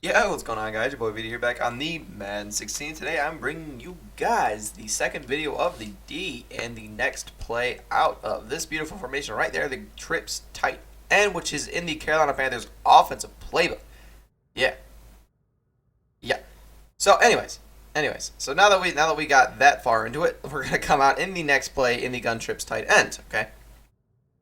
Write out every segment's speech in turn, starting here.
Yeah, what's going on, guys? Your boy Vito here, back on the Madden 16. Today I'm bringing you guys the second video of the D and the next play out of this beautiful formation right there, the trips tight end, which is in the Carolina Panthers offensive playbook. Yeah, yeah. So, anyways, so now that we got that far into it, we're gonna come out in the next play in the gun trips tight end. Okay.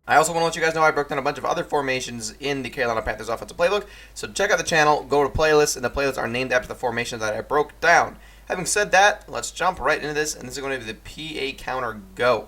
I also want to let you guys know I broke down a bunch of other formations in the Carolina Panthers offensive playbook. So check out the channel, go to playlists, and the playlists are named after the formations that I broke down. Having said that, let's jump right into this, and this is going to be the PA counter go.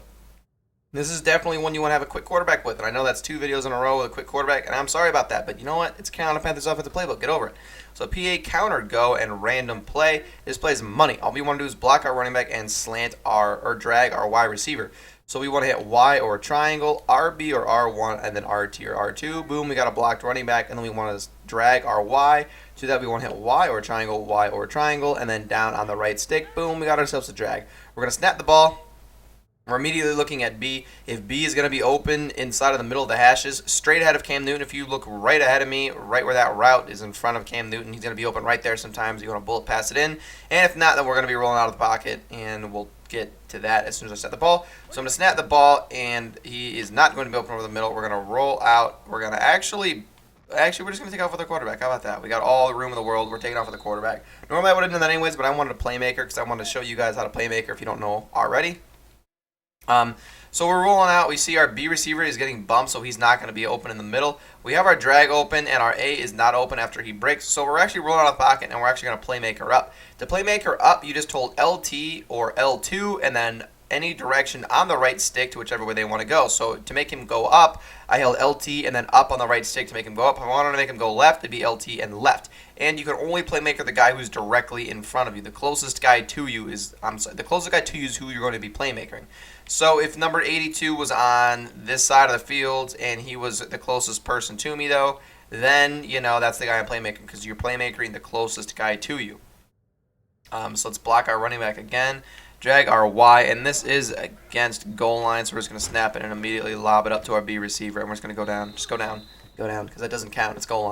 This is definitely one you want to have a quick quarterback with, and I know that's 2 videos in a row with a quick quarterback, and I'm sorry about that, but you know what? It's Carolina Panthers offensive playbook. Get over it. So PA counter go and random play. This plays money. All we want to do is block our running back and slant or drag our wide receiver. So we want to hit Y or a triangle, RB or R1, and then RT or R2. Boom, we got a blocked running back, and then we want to drag our Y. To that, we want to hit Y or a triangle, and then down on the right stick. Boom, we got ourselves a drag. We're going to snap the ball. We're immediately looking at B. If B is going to be open inside of the middle of the hashes, straight ahead of Cam Newton, if you look right ahead of me, right where that route is in front of Cam Newton, he's going to be open right there sometimes. You want to bullet pass it in. And if not, then we're going to be rolling out of the pocket, and we'll get to that as soon as I set the ball. So I'm going to snap the ball, and he is not going to be open over the middle. We're going to roll out. We're going to Actually, we're just going to take off with the quarterback. How about that? We got all the room in the world. We're taking off with the quarterback. Normally, I would have done that anyways, but I wanted a playmaker because I wanted to show you guys how to playmaker if you don't know already. So we're rolling out. We see our B receiver is getting bumped, so he's not going to be open in the middle. We have our drag open, and our A is not open after he breaks. So we're actually rolling out of the pocket, and we're actually going to playmaker up. To playmaker up, you just hold LT or L2, and then any direction on the right stick to whichever way they want to go. So to make him go up, I held LT and then up on the right stick to make him go up. If I wanted to make him go left, it'd be LT and left. And you can only playmaker the guy who's directly in front of you. The closest guy to you is who you're going to be playmakering. So if number 82 was on this side of the field and he was the closest person to me, though, then that's the guy I'm playmaking because you're playmakering the closest guy to you. So let's block our running back again. Drag our Y, and this is against goal line, so we're just going to snap it and immediately lob it up to our B receiver, and we're just going to go down. Just go down, because that doesn't count. It's goal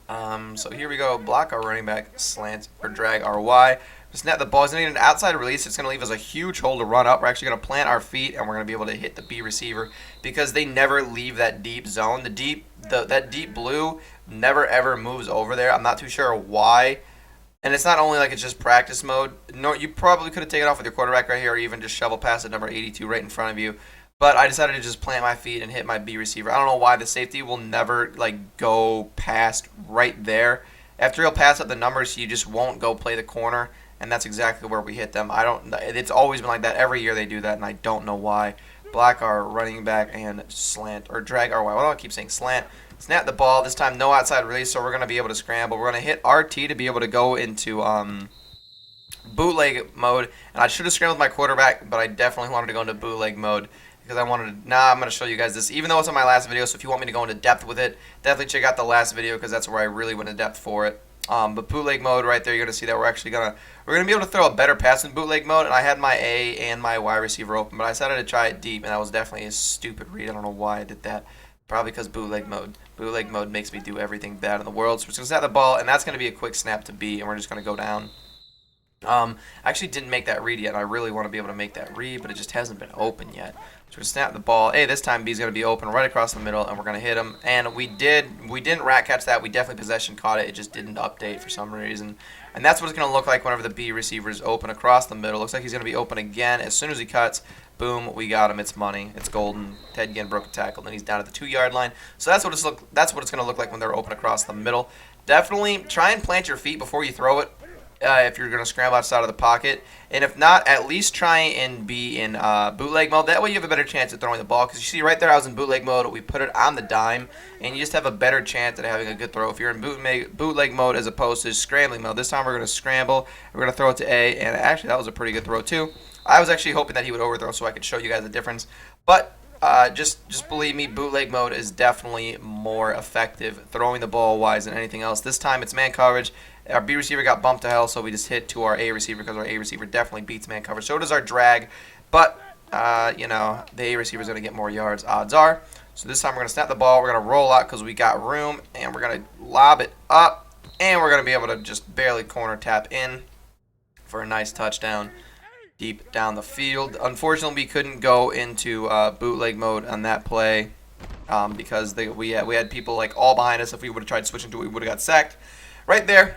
line. So here we go. Block our running back, slant, or drag our Y. Snap the ball. It's going to get an outside release. It's going to leave us a huge hole to run up. We're actually going to plant our feet, and we're going to be able to hit the B receiver because they never leave that deep zone. That deep blue never ever moves over there. I'm not too sure why. And it's not only like it's just practice mode. No, you probably could have taken off with your quarterback right here or even just shovel past at number 82 right in front of you. But I decided to just plant my feet and hit my B receiver. I don't know why the safety will never go past right there. After he'll pass up the numbers, he just won't go play the corner. And that's exactly where we hit them. It's always been like that. Every year they do that, and I don't know why. Block our running back and slant, or drag our Y. Why do I keep saying slant? Snap the ball. This time no outside release, so we're going to be able to scramble. We're going to hit RT to be able to go into bootleg mode. And I should have scrambled my quarterback, but I definitely wanted to go into bootleg mode because I wanted to. Now I'm going to show you guys this, even though it's on my last video. So if you want me to go into depth with it, definitely check out the last video because that's where I really went into depth for it. But bootleg mode right there, you're going to see that we're gonna be able to throw a better pass in bootleg mode. And I had my A and my Y receiver open, but I decided to try it deep, and that was definitely a stupid read. I don't know why I did that. Probably because bootleg mode. Bootleg mode makes me do everything bad in the world. So we're just gonna snap the ball, and that's gonna be a quick snap to B, and we're just gonna go down. I actually didn't make that read yet, and I really want to be able to make that read, but it just hasn't been open yet. So we're gonna snap the ball. Hey, this time B's gonna be open right across the middle, and we're gonna hit him. And we didn't rat catch that. We definitely possession caught it. It just didn't update for some reason. And that's what it's gonna look like whenever the B receiver is open across the middle. Looks like he's gonna be open again as soon as he cuts. Boom, we got him. It's money. It's golden. Ted again broke a tackle, and then he's down at the 2-yard line. So that's what it's going to look like when they're open across the middle. Definitely try and plant your feet before you throw it if you're going to scramble outside of the pocket. And if not, at least try and be in bootleg mode. That way you have a better chance at throwing the ball. Because you see right there I was in bootleg mode. We put it on the dime, and you just have a better chance at having a good throw if you're in bootleg mode as opposed to scrambling mode. This time we're going to scramble. We're going to throw it to A, and actually that was a pretty good throw too. I was actually hoping that he would overthrow so I could show you guys the difference. But just believe me, bootleg mode is definitely more effective throwing the ball wise than anything else. This time it's man coverage. Our B receiver got bumped to hell, so we just hit to our A receiver because our A receiver definitely beats man coverage. So does our drag. But, the A receiver is going to get more yards, odds are. So this time we're going to snap the ball. We're going to roll out because we got room, and we're going to lob it up. And we're going to be able to just barely corner tap in for a nice touchdown deep down the field. Unfortunately, we couldn't go into bootleg mode on that play because we had people like all behind us. If we would have tried switching to it, we would have got sacked. Right there,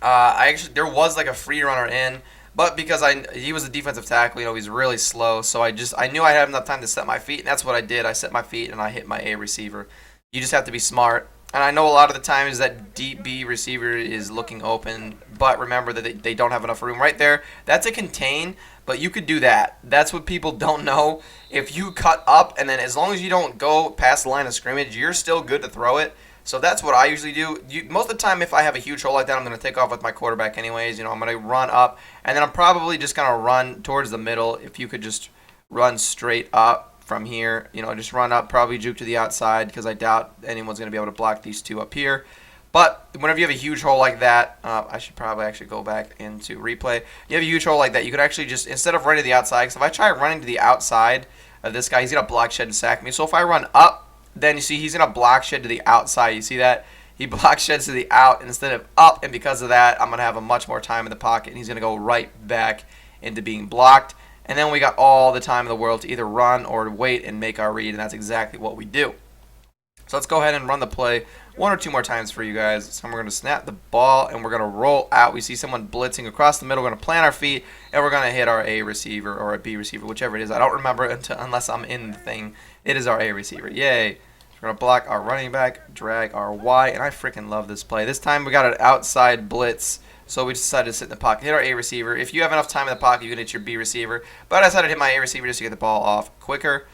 there was like a free runner in, but because he was a defensive tackle, you know, he's really slow. So I knew I'd have enough time to set my feet, and that's what I did. I set my feet and I hit my A receiver. You just have to be smart. And I know a lot of the times that deep B receiver is looking open, but remember that they don't have enough room right there. That's a contain, but you could do that. That's what people don't know. If you cut up, and then as long as you don't go past the line of scrimmage, you're still good to throw it. So that's what I usually do. Most of the time, if I have a huge hole like that, I'm going to take off with my quarterback anyways. You know, I'm going to run up, and then I'm probably just going to run towards the middle. If you could just run straight up from here, you know, just run up, probably juke to the outside because I doubt anyone's going to be able to block these two up here. But whenever you have a huge hole like that, I should probably actually go back into replay. You have a huge hole like that, you could actually just, instead of running to the outside, because if I try running to the outside of this guy, he's going to block shed and sack me. So if I run up, then you see he's going to block shed to the outside. You see that? He block sheds to the out instead of up, and because of that, I'm going to have a much more time in the pocket, and he's going to go right back into being blocked. And then we got all the time in the world to either run or wait and make our read, and that's exactly what we do. So let's go ahead and run the play one or two more times for you guys. So we're going to snap the ball, and we're going to roll out. We see someone blitzing across the middle. We're going to plant our feet, and we're going to hit our A receiver or a B receiver, whichever it is. I don't remember unless I'm in the thing. It is our A receiver. Yay. We're going to block our running back, drag our Y, and I freaking love this play. This time we got an outside blitz. So we decided to sit in the pocket, hit our A receiver. If you have enough time in the pocket, you can hit your B receiver. But I decided to hit my A receiver just to get the ball off quicker.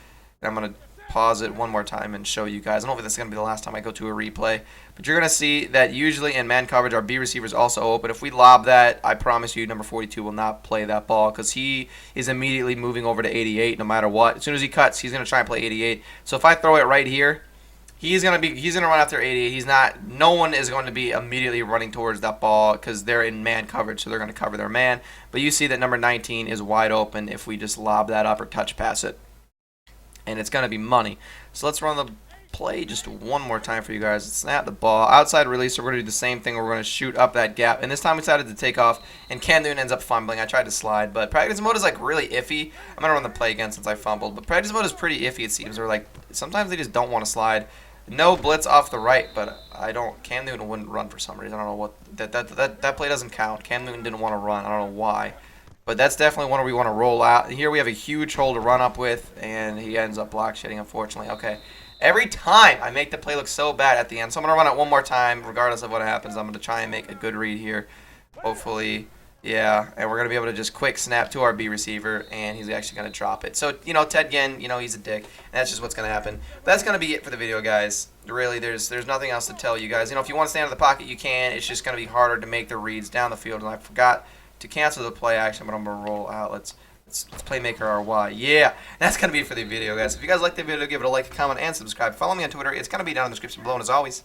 And I'm going to pause it one more time and show you guys. I don't know if this is going to be the last time I go to a replay. But you're going to see that usually in man coverage, our B receiver is also open. If we lob that, I promise you number 42 will not play that ball because he is immediately moving over to 88 no matter what. As soon as he cuts, he's going to try and play 88. So if I throw it right here, he's gonna run after 88. No one is going to be immediately running towards that ball because they're in man coverage, so they're going to cover their man. But you see that number 19 is wide open if we just lob that up or touch pass it, and it's going to be money. So let's run the play just one more time for you guys. Snap the ball, outside release. So we're going to do the same thing. We're going to shoot up that gap, and this time we decided to take off, and Cam Newton ends up fumbling. I tried to slide, but practice mode is like really iffy. I'm going to run the play again since I fumbled, but practice mode is pretty iffy. It seems, or like sometimes they just don't want to slide. No blitz off the right, but Cam Newton wouldn't run for some reason. I don't know what that play doesn't count. Cam Newton didn't want to run. I don't know why, but that's definitely one where we want to roll out. Here we have a huge hole to run up with, and he ends up block shedding. Unfortunately, okay. Every time I make the play look so bad at the end, so I'm gonna run it one more time, regardless of what happens. I'm gonna try and make a good read here, hopefully. Yeah, and we're going to be able to just quick snap to our B receiver, and he's actually going to drop it. So, you know, Ted Ginn, you know, he's a dick, and that's just what's going to happen. But that's going to be it for the video, guys. Really, there's nothing else to tell you guys. You know, if you want to stand in the pocket, you can. It's just going to be harder to make the reads down the field, and I forgot to cancel the play action, but I'm going to roll out. Let's playmaker RY. Yeah, that's going to be it for the video, guys. If you guys like the video, give it a like, a comment, and subscribe. Follow me on Twitter. It's going to be down in the description below, and as always,